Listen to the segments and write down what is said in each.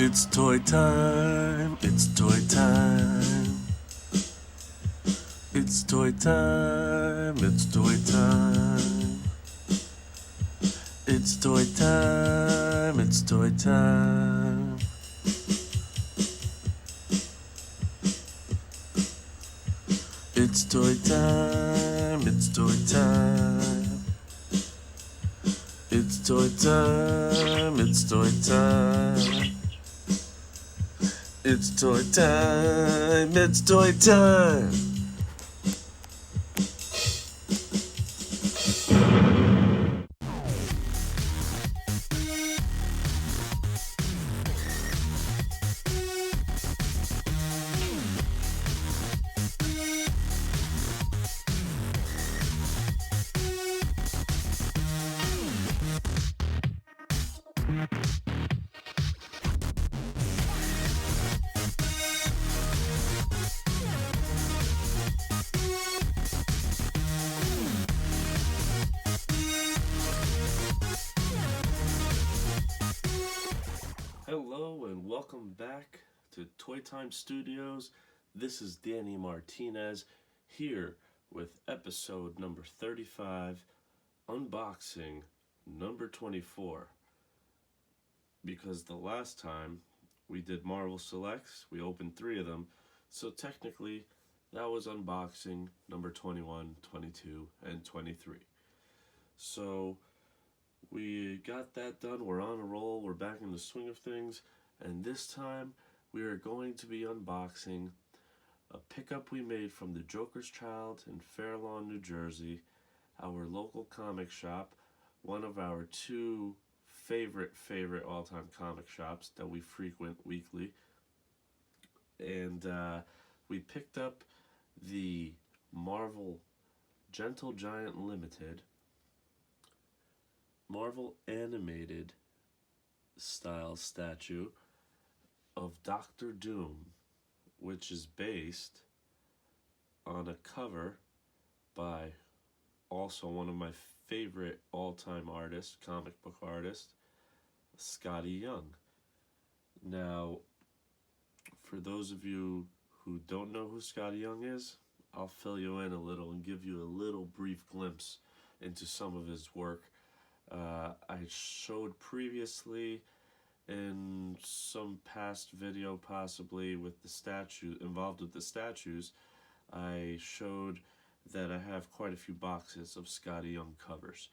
It's toy time, it's toy time. It's toy time, it's toy time. It's toy time, it's toy time. It's toy time, it's toy time. It's toy time, it's toy time. It's toy time, it's toy time. Hello and welcome back to Toy Time Studios. This is Danny Martinez here with episode number 35, unboxing number 24. Because the last time we did Marvel Selects, we opened 3 of them, so technically that was unboxing number 21, 22, and 23. So we got that done, we're on a roll, we're back in the swing of things, and this time we are going to be unboxing a pickup we made from the Joker's Child in Fair Lawn, New Jersey, our local comic shop, one of our 2 favorite all-time comic shops that we frequent weekly. And we picked up the Marvel Gentle Giant Limited Marvel animated style statue of Doctor Doom, which is based on a cover by also one of my favorite all-time artists, comic book artist, Skottie Young. Now, for those of you who don't know who Scotty Young is, I'll fill you in a little and give you a little brief glimpse into some of his work. I showed previously in some past video, possibly with the statue involved with the statues, I showed that I have quite a few boxes of Scotty Young covers.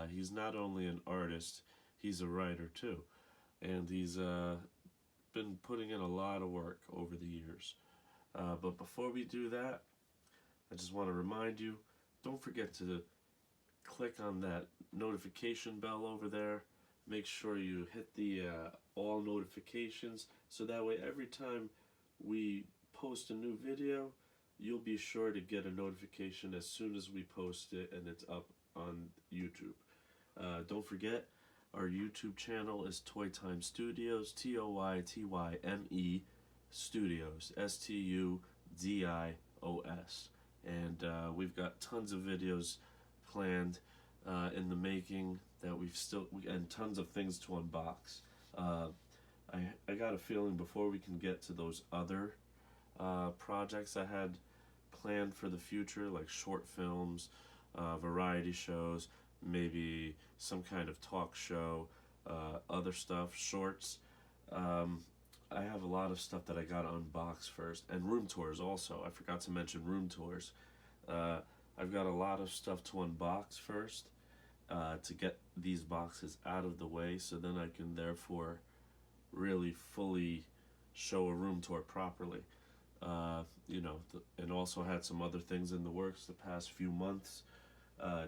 He's not only an artist, he's a writer too, and he's been putting in a lot of work over the years. But before we do that, I just want to remind you, don't forget to click on that notification bell over there. Make sure you hit the all notifications, so that way every time we post a new video, you'll be sure to get a notification as soon as we post it and it's up on YouTube. Don't forget, our YouTube channel is Toy Time Studios, Toytime Studios, Studios, and we've got tons of videos planned in the making that and tons of things to unbox. I got a feeling before we can get to those other projects I had planned for the future, like short films, variety shows, maybe some kind of talk show, other stuff, shorts. I have a lot of stuff that I got to unbox first, and room tours also. I forgot to mention room tours. I've got a lot of stuff to unbox first to get these boxes out of the way, so then I can therefore really fully show a room tour properly. And also had some other things in the works the past few months,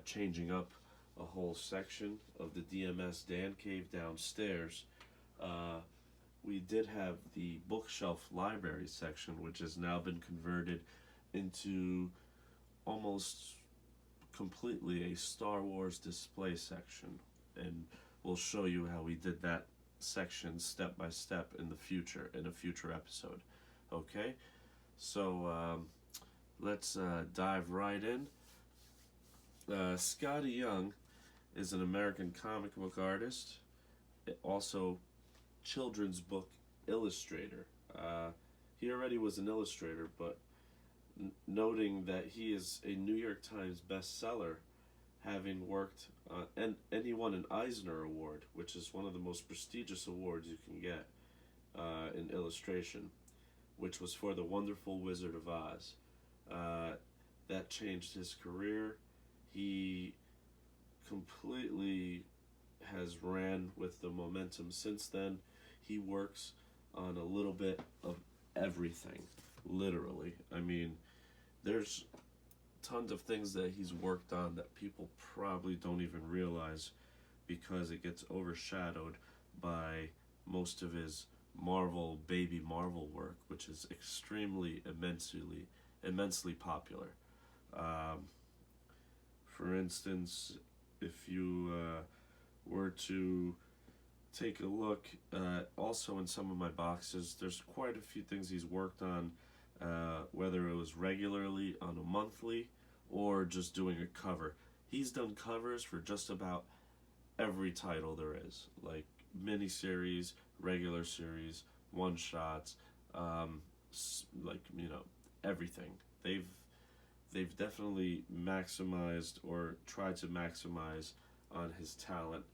changing up a whole section of the DMS Dan Cave downstairs. We did have the bookshelf library section, which has now been converted into almost completely a Star Wars display section, and we'll show you how we did that section step by step in a future episode. Okay, so let's dive right in. Scotty Young is an American comic book artist, also children's book illustrator. He already was an illustrator, but noting that he is a New York Times bestseller, having worked and he won an Eisner Award, which is one of the most prestigious awards you can get in illustration, which was for The Wonderful Wizard of Oz. That changed his career. He completely has ran with the momentum since then. He works on a little bit of everything, literally. I mean, there's tons of things that he's worked on that people probably don't even realize because it gets overshadowed by most of his baby Marvel work, which is extremely, immensely popular. For instance, if you were to take a look, also in some of my boxes, there's quite a few things he's worked on, whether it was regularly on a monthly or just doing a cover. He's done covers for just about every title there is, like miniseries, regular series, one shots, everything. They've definitely maximized or tried to maximize on his talent.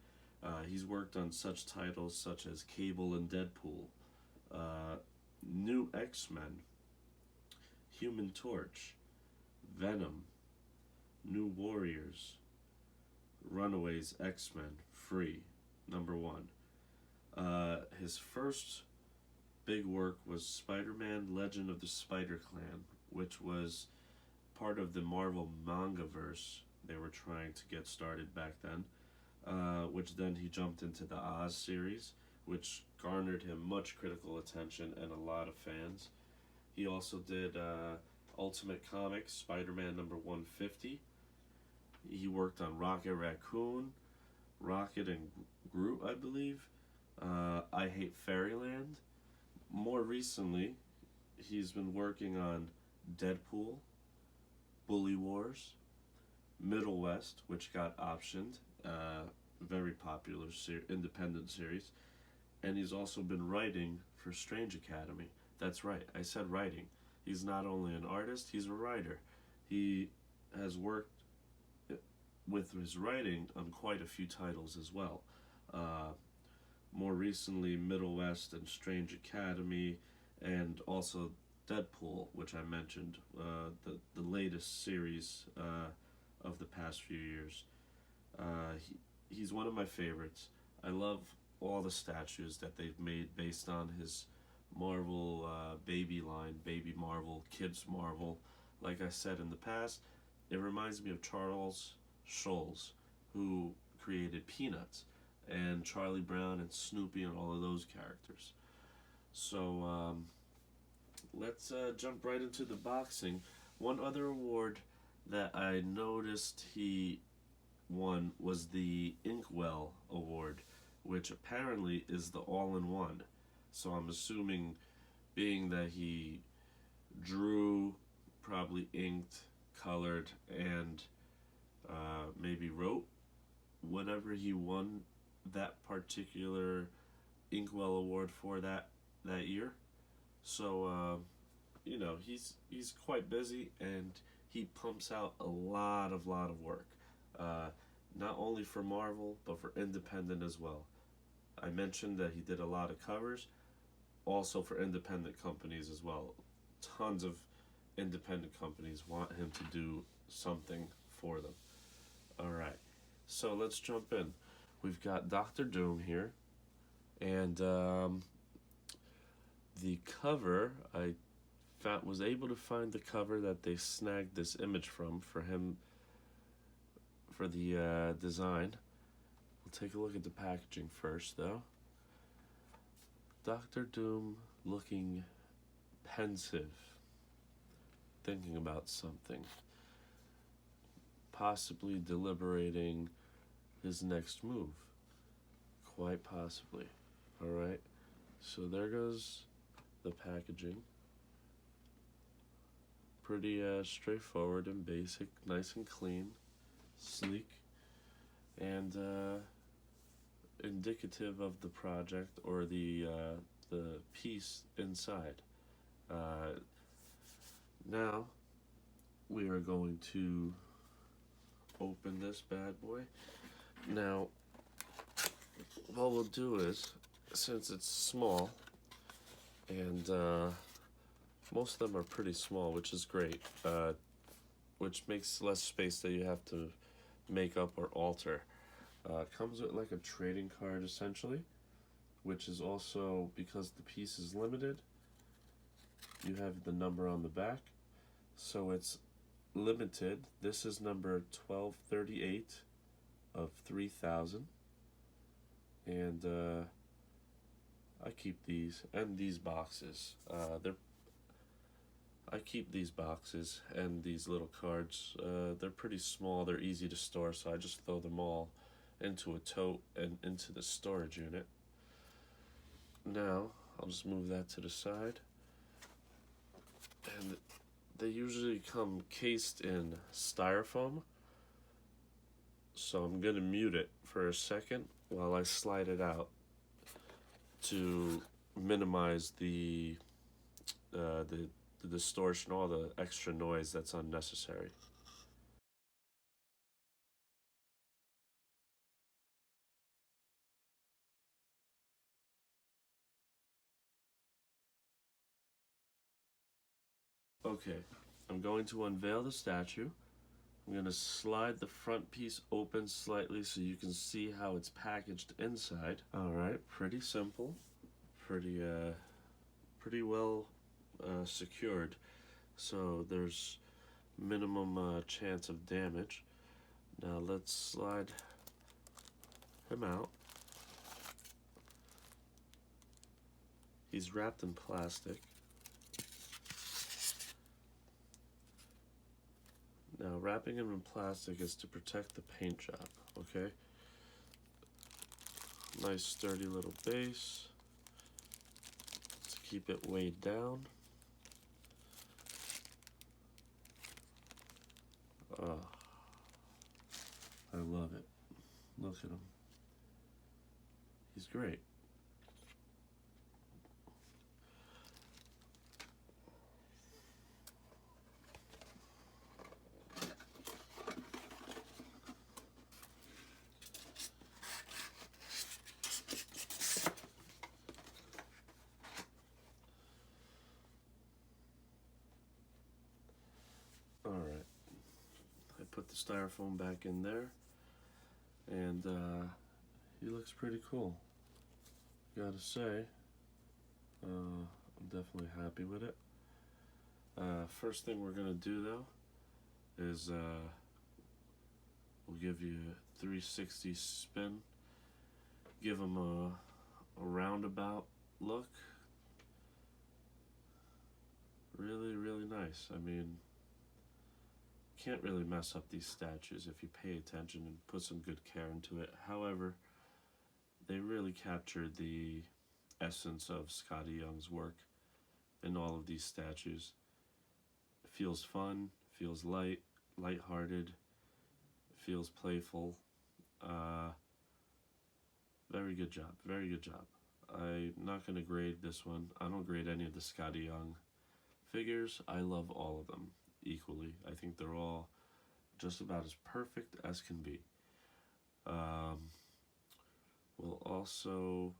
He's worked on such titles such as Cable and Deadpool, New X-Men, Human Torch, Venom, New Warriors, Runaways X-Men, Free, #1. His first big work was Spider-Man Legend of the Spider-Clan, which was part of the Marvel Mangaverse they were trying to get started back then, which then he jumped into the Oz series, which garnered him much critical attention and a lot of fans. He also did Ultimate Comics, Spider-Man #150. He worked on Rocket Raccoon, Rocket and Groot, I believe. I Hate Fairyland. More recently, he's been working on Deadpool, Bully Wars, Middle West, which got optioned, very popular independent series, and he's also been writing for Strange Academy. That's right, I said writing. He's not only an artist, he's a writer. He has worked with his writing on quite a few titles as well. More recently, Middle West and Strange Academy, and also Deadpool, which I mentioned, the latest series of the past few years. He's one of my favorites. I love all the statues that they've made based on his Marvel baby line, Baby Marvel, Kids Marvel. Like I said in the past, it reminds me of Charles Schulz, who created Peanuts, and Charlie Brown and Snoopy and all of those characters. So let's jump right into the boxing. One other award that I noticed he won was the Inkwell Award, which apparently is the all-in-one. So I'm assuming, being that he drew, probably inked, colored, and maybe wrote, whatever he won that particular Inkwell Award for that year. So he's quite busy, and he pumps out a lot of work, not only for Marvel but for independent as well. I mentioned that he did a lot of covers, also for independent companies as well. Tons of independent companies want him to do something for them. Alright, so let's jump in. We've got Doctor Doom here, and the cover, I was able to find the cover that they snagged this image from for him, for the design. We'll take a look at the packaging first, though. Doctor Doom looking pensive, thinking about something, possibly deliberating his next move, quite possibly. Alright, so there goes the packaging. Pretty straightforward and basic, nice and clean, sleek, and indicative of the project or the the piece inside. Now we are going to open this bad boy. Now, what we'll do is, since it's small, and most of them are pretty small, which is great, which makes less space that you have to make up or alter. Comes with like a trading card essentially, which is also, because the piece is limited, you have the number on the back, so it's limited. This is number 1238 of 3000, and I keep these and these boxes. I keep these boxes and these little cards. They're pretty small, they're easy to store, so I just throw them all into a tote and into the storage unit. Now, I'll just move that to the side. And they usually come cased in styrofoam, so I'm gonna mute it for a second while I slide it out to minimize the distortion, all the extra noise that's unnecessary. Okay, I'm going to unveil the statue. I'm going to slide the front piece open slightly so you can see how it's packaged inside. Alright, pretty simple, pretty well secured, so there's minimum chance of damage. Now let's slide him out. He's wrapped in plastic. Now, wrapping him in plastic is to protect the paint job, okay? Nice sturdy little base to keep it weighed down. Oh, I love it. Look at him. He's great. Alright, I put the styrofoam back in there, and he looks pretty cool. Gotta say, I'm definitely happy with it. First thing we're gonna do though is we'll give you a 360 spin, give him a roundabout look. Really, really nice. I mean, can't really mess up these statues if you pay attention and put some good care into it. However, they really captured the essence of Scotty Young's work in all of these statues. It feels fun, feels light-hearted, feels playful. Very good job, very good job. I'm not going to grade this one. I don't grade any of the Scotty Young figures. I love all of them equally. I think they're all just about as perfect as can be. We'll also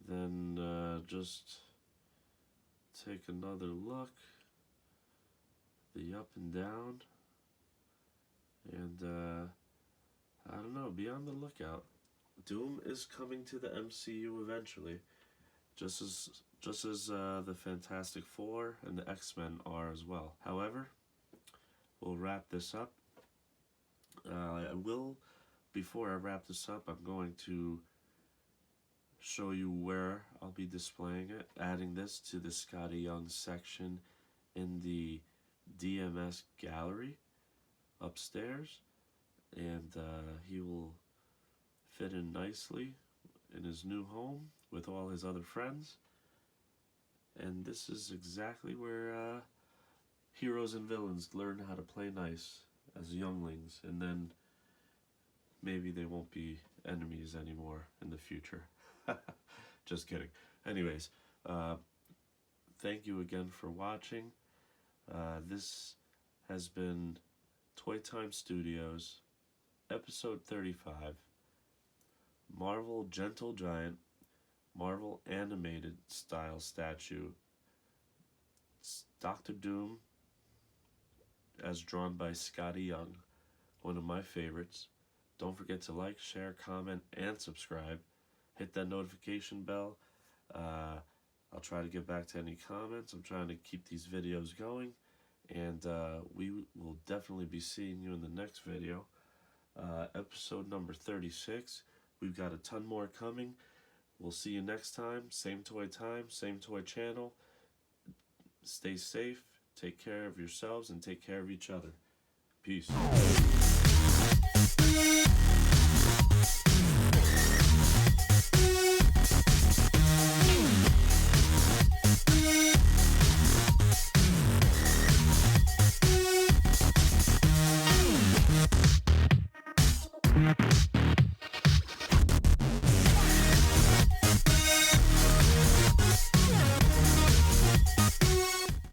then just take another look, the up and down, and I don't know, be on the lookout. Doom is coming to the MCU eventually, just as the Fantastic Four and the X-Men are as well. However, we'll wrap this up. I will, before I wrap this up, I'm going to show you where I'll be displaying it, adding this to the Scotty Young section in the DMS gallery upstairs, and he will fit in nicely in his new home with all his other friends. And this is exactly where heroes and villains learn how to play nice as younglings, and then maybe they won't be enemies anymore in the future. Just kidding. Anyways, thank you again for watching. This has been Toy Time Studios, episode 35, Marvel Gentle Giant, Marvel animated style statue, Doctor Doom, as drawn by Scotty Young, one of my favorites. Don't forget to like, share, comment, and subscribe. Hit that notification bell. I'll try to get back to any comments. I'm trying to keep these videos going, and we will definitely be seeing you in the next video. Episode number 36. We've got a ton more coming. We'll see you next time. Same toy time, same toy channel. Stay safe, take care of yourselves, and take care of each other. Peace.